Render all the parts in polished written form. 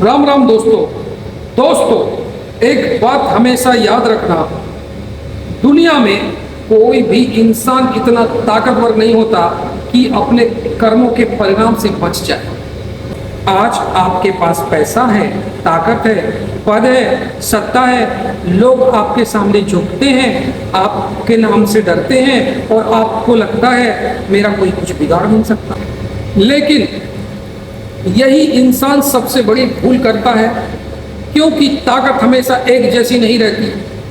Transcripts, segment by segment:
राम राम दोस्तों, एक बात हमेशा याद रखना, दुनिया में कोई भी इंसान इतना ताकतवर नहीं होता कि अपने कर्मों के परिणाम से बच जाए। आज आपके पास पैसा है, ताकत है, पद है, सत्ता है, लोग आपके सामने झुकते हैं, आपके नाम से डरते हैं और आपको लगता है मेरा कोई कुछ बिगाड़ नहीं सकता। लेकिन यही इंसान सबसे बड़ी भूल करता है, क्योंकि ताकत हमेशा एक जैसी नहीं रहती,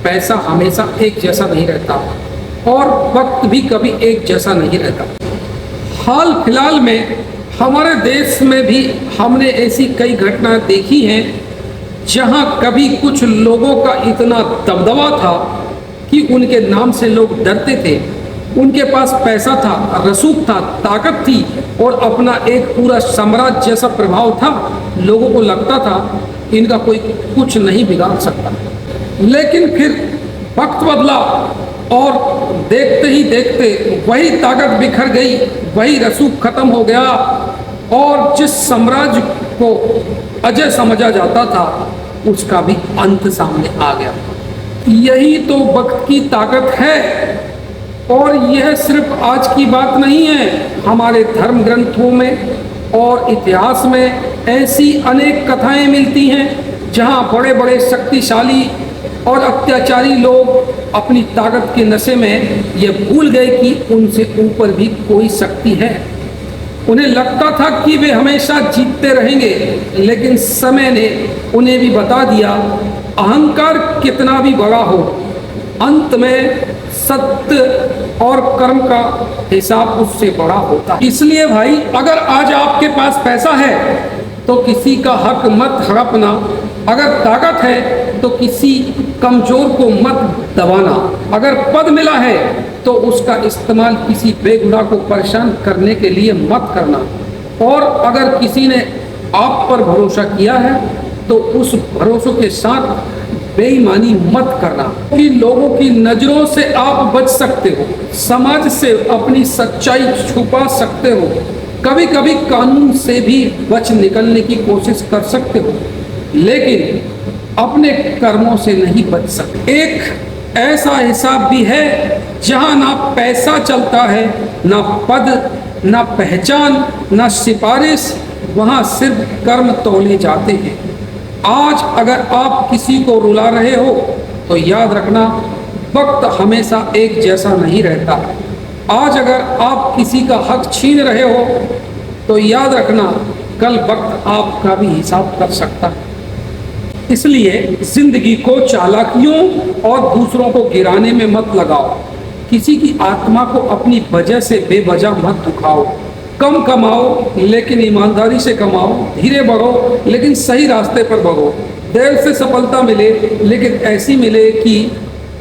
पैसा हमेशा एक जैसा नहीं रहता और वक्त भी कभी एक जैसा नहीं रहता। हाल फिलहाल में हमारे देश में भी हमने ऐसी कई घटनाएं देखी हैं जहां कभी कुछ लोगों का इतना दबदबा था कि उनके नाम से लोग डरते थे। उनके पास पैसा था, रसूख था, ताकत थी और अपना एक पूरा साम्राज्य जैसा प्रभाव था। लोगों को लगता था इनका कोई कुछ नहीं बिगाड़ सकता। लेकिन फिर वक्त बदला और देखते ही देखते वही ताकत बिखर गई, वही रसूख खत्म हो गया और जिस साम्राज्य को अजय समझा जाता था उसका भी अंत सामने आ गया। यही तो वक्त की ताकत है। और यह सिर्फ आज की बात नहीं है, हमारे धर्म ग्रंथों में और इतिहास में ऐसी अनेक कथाएं मिलती हैं जहां बड़े बड़े शक्तिशाली और अत्याचारी लोग अपनी ताकत के नशे में ये भूल गए कि उनसे ऊपर भी कोई शक्ति है। उन्हें लगता था कि वे हमेशा जीतते रहेंगे, लेकिन समय ने उन्हें भी बता दिया अहंकार कितना भी बड़ा हो, अंत में सत्य और कर्म का हिसाब उससे बड़ा होता है। इसलिए भाई, अगर आज आपके पास पैसा है तो किसी का हक मत हड़पना, अगर ताकत है तो किसी कमजोर को मत दबाना, अगर पद मिला है तो उसका इस्तेमाल किसी बेगुनाह को परेशान करने के लिए मत करना, और अगर किसी ने आप पर भरोसा किया है तो उस भरोसे के साथ बेईमानी मत करना। कि लोगों की नजरों से आप बच सकते हो, समाज से अपनी सच्चाई छुपा सकते हो, कभी कभी कानून से भी बच निकलने की कोशिश कर सकते हो, लेकिन अपने कर्मों से नहीं बच सकते। एक ऐसा हिसाब भी है जहां ना पैसा चलता है, ना पद, ना पहचान, ना सिफारिश, वहां सिर्फ कर्म तौले जाते हैं। आज अगर आप किसी को रुला रहे हो तो याद रखना वक्त हमेशा एक जैसा नहीं रहता। आज अगर आप किसी का हक छीन रहे हो तो याद रखना कल वक्त आपका भी हिसाब कर सकता है। इसलिए जिंदगी को चालाकियों और दूसरों को गिराने में मत लगाओ। किसी की आत्मा को अपनी वजह से बेवजह मत दुखाओ। कम कमाओ लेकिन ईमानदारी से कमाओ, धीरे बढ़ो लेकिन सही रास्ते पर बढ़ो। देर से सफलता मिले लेकिन ऐसी मिले कि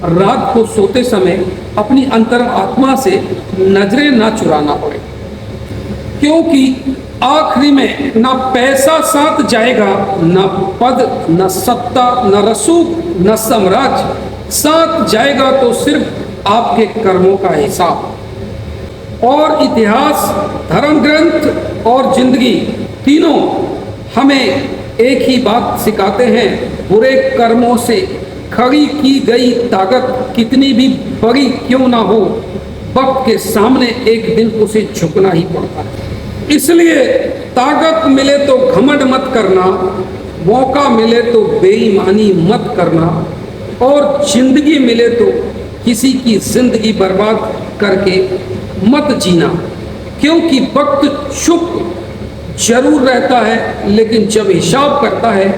रात को सोते समय अपनी अंतर आत्मा से नजरें ना चुराना पड़े, क्योंकि आखिरी में ना पैसा साथ जाएगा, ना पद, ना सत्ता, ना रसूख, ना साम्राज्य साथ जाएगा, तो सिर्फ आपके कर्मों का हिसाब। और इतिहास, धर्म ग्रंथ और जिंदगी तीनों हमें एक ही बात सिखाते हैं, बुरे कर्मों से खड़ी की गई ताकत कितनी भी बड़ी क्यों ना हो, वक्त के सामने एक दिन उसे झुकना ही पड़ता है। इसलिए ताकत मिले तो घमंड मत करना, मौका मिले तो बेईमानी मत करना, और जिंदगी मिले तो किसी की जिंदगी बर्बाद करके मत जीना, क्योंकि वक्त चुप जरूर रहता है लेकिन जब हिसाब करता है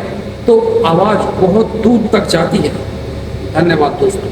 तो आवाज बहुत दूर तक जाती है। धन्यवाद दोस्तों।